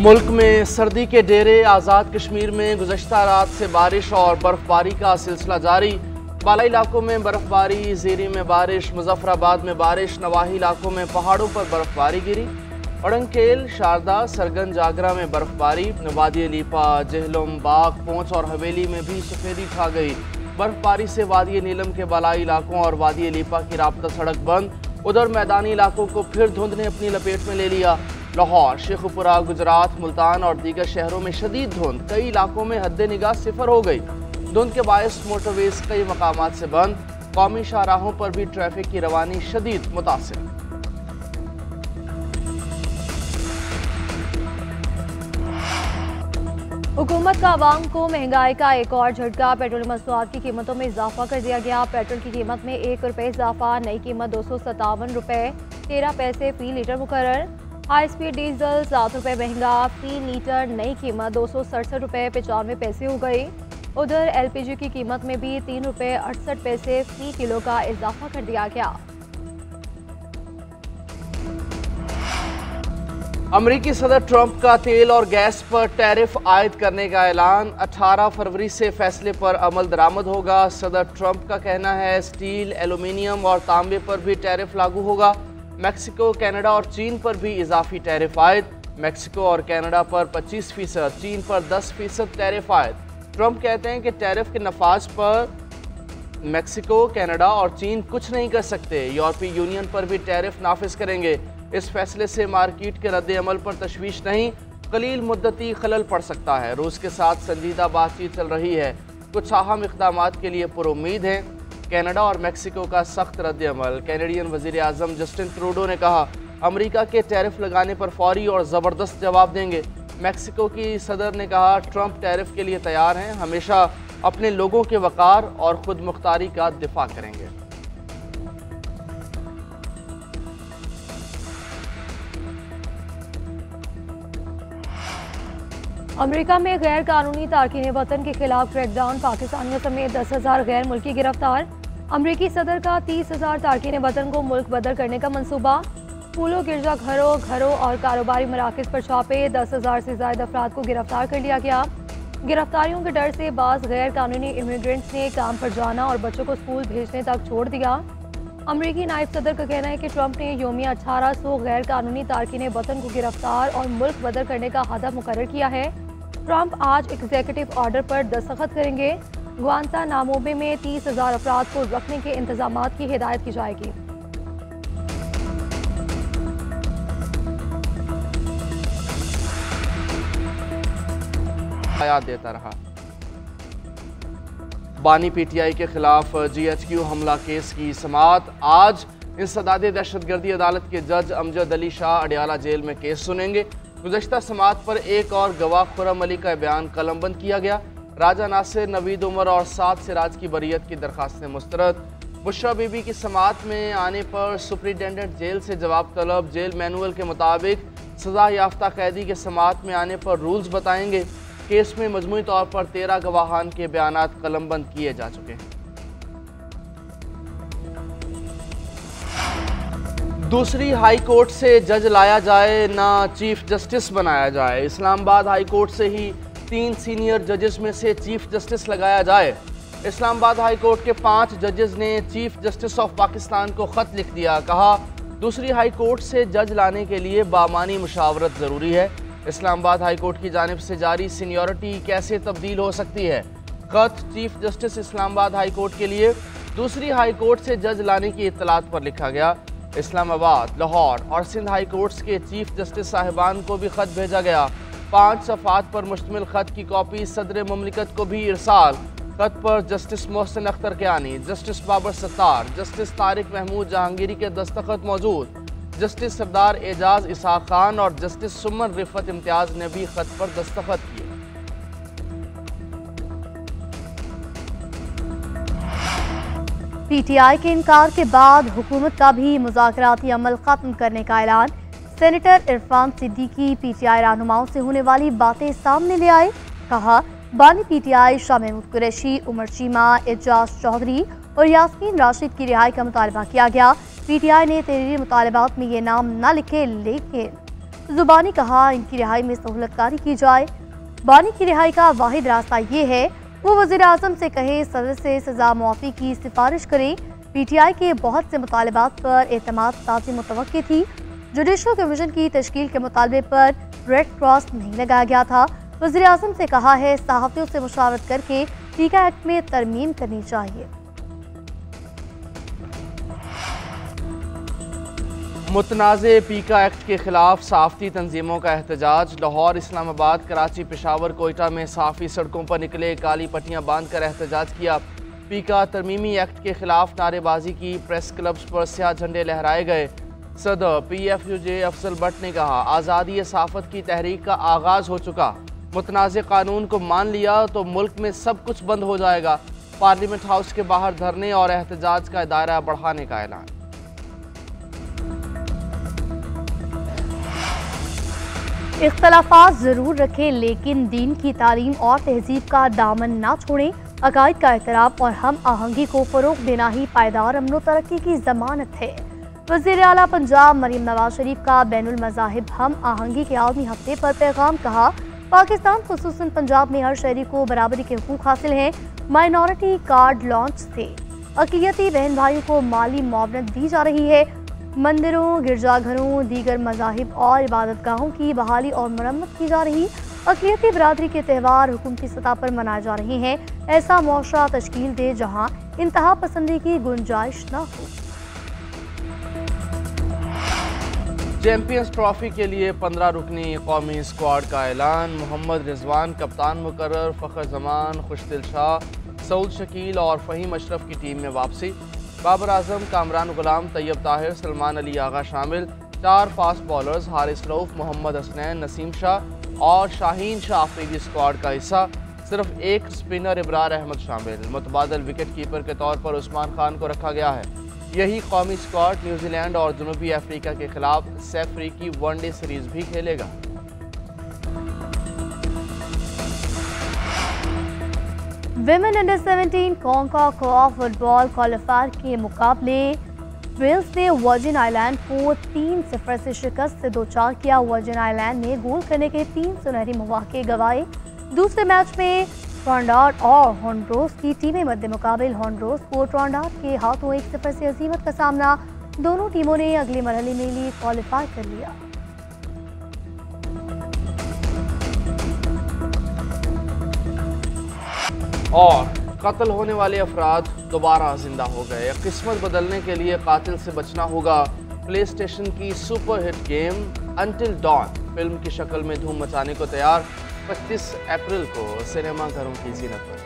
मुल्क में सर्दी के डेरे। आज़ाद कश्मीर में गुज़श्ता रात से बारिश और बर्फबारी का सिलसिला जारी। बालाई इलाकों में बर्फबारी, ज़ीरी में बारिश, मुजफ्फराबाद में बारिश, नवाही इलाकों में पहाड़ों पर बर्फबारी गिरी। अड़ंकेल, शारदा, सरगंज, आगरा में बर्फबारी। वादी लीपा, जहलम, बाग, पौंछ और हवेली में भी सफेदी छा गई। बर्फबारी से वादी नीलम के बालाई इलाकों और वादी लीपा की राब्ता सड़क बंद। उधर मैदानी इलाकों को फिर धुंध ने अपनी लपेट में ले लिया। लाहौर, शेखुपुरा, गुजरात, मुल्तान और दीगर शहरों में शदीद धुंध। कई इलाकों में हद निगाह सिफर हो गई। धुंध के बायस मोटरवेज कई मकामात से बंद। कौमी शाहराहों पर भी ट्रैफिक की रवानी शदीद मुतासिर। हुकूमत का आवाम को महंगाई का एक और झटका। पेट्रोल मसनूआत की कीमतों में इजाफा कर दिया गया। पेट्रोल की कीमत में 1 रुपये इजाफा। नई कीमत 257 रुपये 13 पैसे फी लीटर मुकर्रर। हाई स्पीड डीजल 7 रुपये महंगा फी लीटर। नई कीमत 267 रुपये 95 पैसे हो गई। उधर LPG की कीमत में भी 3 रुपये 68 पैसे फी किलो का इजाफा कर दिया गया। अमरीकी सदर ट्रंप का तेल और गैस पर टैरिफ आयद करने का ऐलान। 18 फरवरी से फैसले पर अमल दरामद होगा। सदर ट्रंप का कहना है स्टील, एल्यूमिनियम और तांबे पर भी टैरिफ लागू होगा। मैक्सिको, कनाडा और चीन पर भी इजाफी टैरिफ आयद। मैक्सिको और कनाडा पर 25%, चीन पर 10% टैरिफ आयद। ट्रंप कहते हैं कि टैरिफ के नफाज पर मैक्सिको, कनाडा और चीन कुछ नहीं कर सकते। यूरोपीय यूनियन पर भी टैरिफ नाफिज करेंगे। इस फैसले से मार्केट के रद्द अमल पर तशवीश नहीं, कलील मुद्दती खलल पड़ सकता है। रूस के साथ संजीदा बातचीत चल रही है। कुछ अहम इक़दामात के लिए पुरुम्मीद हैं। कनाडा और मैक्सिको का सख्त रद्द अमल। कैनेडियन वज़ीर आज़म जस्टिन ट्रूडो ने कहा अमरीका के टैरिफ लगाने पर फौरी और ज़बरदस्त जवाब देंगे। मैक्सिको की सदर ने कहा ट्रंप टैरिफ के लिए तैयार हैं, हमेशा अपने लोगों के वक़ार और खुद मुख्तारी का दिफा करेंगे। अमेरिका में गैर कानूनी तारकीन वतन के खिलाफ क्रैकडाउन। पाकिस्तानियों समेत 10,000 गैर मुल्की गिरफ्तार। अमरीकी सदर का 30,000 तारकीन वतन को मुल्क बदर करने का मंसूबा। स्कूलों, गिरजाघरों और कारोबारी मराकज़ पर छापे। 10,000 से ज़ायद अफराद को गिरफ्तार कर लिया गया। गिरफ्तारियों के डर से बाज़ गैर कानूनी इमिग्रेंट्स ने काम पर जाना और बच्चों को स्कूल भेजने तक छोड़ दिया। अमरीकी नायब सदर का कहना है कि ट्रंप ने योमिया 1800 गैर कानूनी तारकीन वतन को गिरफ्तार और मुल्क बदर करने का हदफ मुकर्रर किया है। ट्रंप आज एग्जीक्यूटिव ऑर्डर पर दस्तखत करेंगे। ग्वांतानामो में 30,000 अफराद को रखने के इंतजामात की हिदायत की जाएगी। देता रहा। बानी PTI के खिलाफ GHQ हमला केस की समाअत आज। इंसदाद दहशतगर्दी अदालत के जज अमजद अली शाह अडियाला जेल में केस सुनेंगे। गुज़श्ता समाअत पर एक और गवाह खुर्रम अली का बयान कलमबंद किया गया। राजा नासिर, नवीद उमर और 7 सिराज की बरियत की दरखास्तें मुस्तरद। बुशरा बीबी की समाअत में आने पर सुप्रिटेंडेंट जेल से जवाब तलब। जेल मैनुअल के मुताबिक सजा याफ्ता कैदी के समाअत में आने पर रूल्स बताएंगे। केस में मजमूई तौर पर 13 गवाहान के बयानात कलमबंद किए जा चुके हैं। दूसरी हाई कोर्ट से जज लाया जाए, ना चीफ जस्टिस बनाया जाए। इस्लामाबाद हाई कोर्ट से ही 3 सीनियर जजेस में से चीफ जस्टिस लगाया जाए। इस्लामाबाद हाई कोर्ट के 5 जजेस ने चीफ जस्टिस ऑफ पाकिस्तान को ख़त लिख दिया। कहा दूसरी हाई कोर्ट से जज लाने के लिए बामानी मुशावरत ज़रूरी है। इस्लामाबाद हाई कोर्ट की जानिब से जारी सीनियरिटी कैसे तब्दील हो सकती है। ख़त chief justice Islamabad high court के लिए दूसरी हाई कोर्ट से जज लाने की इत्तलात पर लिखा गया। इस्लामाबाद, लाहौर और सिंध हाई कोर्ट्स के चीफ जस्टिस साहिबान को भी ख़त भेजा गया। 5 सफ़ात पर मुश्तमिल ख़त की कॉपी सदर मुमलिकत को भी इरसाल। ख़त पर justice Mohsin Akhtar Kiyani, justice Babar Sattar, justice Tariq Mahmood Jahangiri के दस्तखत मौजूद। जस्टिस सरदार एजाज इसहाक खान और जस्टिस सुमन रिफत इम्तियाज़ ने भी ख़त पर दस्तखत किए। PTI के इनकार के बाद हुकूमत का भी मुज़ाकराती अमल ख़त्म करने का ऐलान। सेनेटर इरफान सिद्दीकी PTI रहनुमाओं से होने वाली बातें सामने ले आए। कहा बानी PTI शाह महमूद कुरैशी, उमर चीमा, एजाज चौधरी और यास्मीन राशिद की रिहाई का मुतालबा किया गया। PTI ने तहरीरी मुतालबात में ये नाम न लिखे, लेकिन जुबानी कहा इनकी रिहाई में सहूलतकारी की जाए। बानी की रिहाई का वाहिद रास्ता ये है वो वज़ीर आज़म से कहे सदर से सजा मुआफ़ी की सिफारिश करें। PTI के बहुत से मुतालबात पर एतमाद ताज़ी मुतवक्की थी। जुडिशल कमीशन की तश्कील के मुतालबे पर रेड क्रॉस नहीं लगाया गया था। वज़ीर आज़म से कहा है सहाफ़ियों से मुशावरत करके टीका एक्ट में तरमीम करनी चाहिए। मुतनाज़े पीका एक्ट के खिलाफ सहाफ़ती तंजीमों का एहतजाज। लाहौर, इस्लामाबाद, कराची, पेशावर, कोयटा में सहाफ़ी सड़कों पर निकले, काली पट्टियाँ बांध कर एहतजाज किया। पीका तरमीमी एक्ट के खिलाफ नारेबाजी की, प्रेस क्लब्स पर स्याह झंडे लहराए गए। सदर PFUJ अफजल भट्ट ने कहा आज़ादी सहाफ़त की तहरीक का आगाज़ हो चुका, मुतनाज़े कानून को मान लिया तो मुल्क में सब कुछ बंद हो जाएगा। पार्लियामेंट हाउस के बाहर धरने और एहतजाज का दायरा बढ़ाने का ऐलान। इख्तलाफात ज़रूर रखें लेकिन दीन की तालीम और तहजीब का दामन ना छोड़ें। अकायद का एहतराम और हम आहंगी को फ़रोग़ देना ही पायदार अमन व तरक्की की ज़मानत है। वज़ीर आला पंजाब मरीम नवाज शरीफ का बैनुल मज़ाहिब हम आहंगी के आलमी हफ्ते पर पैगाम। कहा पाकिस्तान खुसूसन पंजाब में हर शहरी को बराबरी के हुकूक हासिल हैं। माइनॉरिटी कार्ड लॉन्च थे, अक़लियती बहन भाइयों को माली मुआवनत दी जा रही है। मंदिरों, गिरजाघरों, दीगर मज़ाहिब और इबादतगाहों की बहाली और मरम्मत की जा रही। अक़लियती बरादरी के त्यौहार हुकूमती सतह पर मनाए जा रहे हैं। ऐसा मुआशरा तश्कील दे जहाँ इंतहा पसंदी की गुंजाइश न हो। चैंपियंस ट्रॉफी के लिए 15 रुकनी कौमी स्क्वाड का ऐलान। मोहम्मद रिजवान कप्तान मुकर्रर, फ़खर जमान, खुशदिल शाह, सऊद शकील और फ़हीम अशरफ की टीम में वापसी। बाबर आजम, कामरान गुलाम, तैयब ताहिर, सलमान अली आगा शामिल। 4 फास्ट बॉलर्स हारिस रऊफ, मोहम्मद हसनैन, नसीम शाह और शाहीन शाह अफरीदी स्क्वाड का हिस्सा। सिर्फ एक स्पिनर इब्रार अहमद शामिल। मुतबादल विकेट कीपर के तौर पर उस्मान खान को रखा गया है। यही कौमी स्क्वाड न्यूजीलैंड और जनूबी अफ्रीका के खिलाफ सैफरी की वनडे सीरीज भी खेलेगा। विमेन अंडर 17 कॉन्काकॉफ फुटबॉल क्वालिफायर के मुकाबले वेल्स ने वर्जिन आइलैंड को 3-0 से शिकस्त से दो-चार किया। वर्जिन आइलैंड ने गोल करने के 3 सुनहरी मौके गंवाए। दूसरे मैच में ट्रिनिडाद और होंडुरास की टीमें मध्य मुकाबिल। होंडुरास को ट्रिनिडाद के हाथों 1-0 से हज़ीमत का सामना। दोनों टीमों ने अगले मरहले में लिए क्वालिफाई कर लिया। और कत्ल होने वाले अफराद दोबारा जिंदा हो गए। किस्मत बदलने के लिए कातिल से बचना होगा। प्ले स्टेशन की superhit game Until Dawn film की शक्ल में धूम मचाने को तैयार। 25 अप्रैल को सिनेमा घरों की ज़ीनत पर।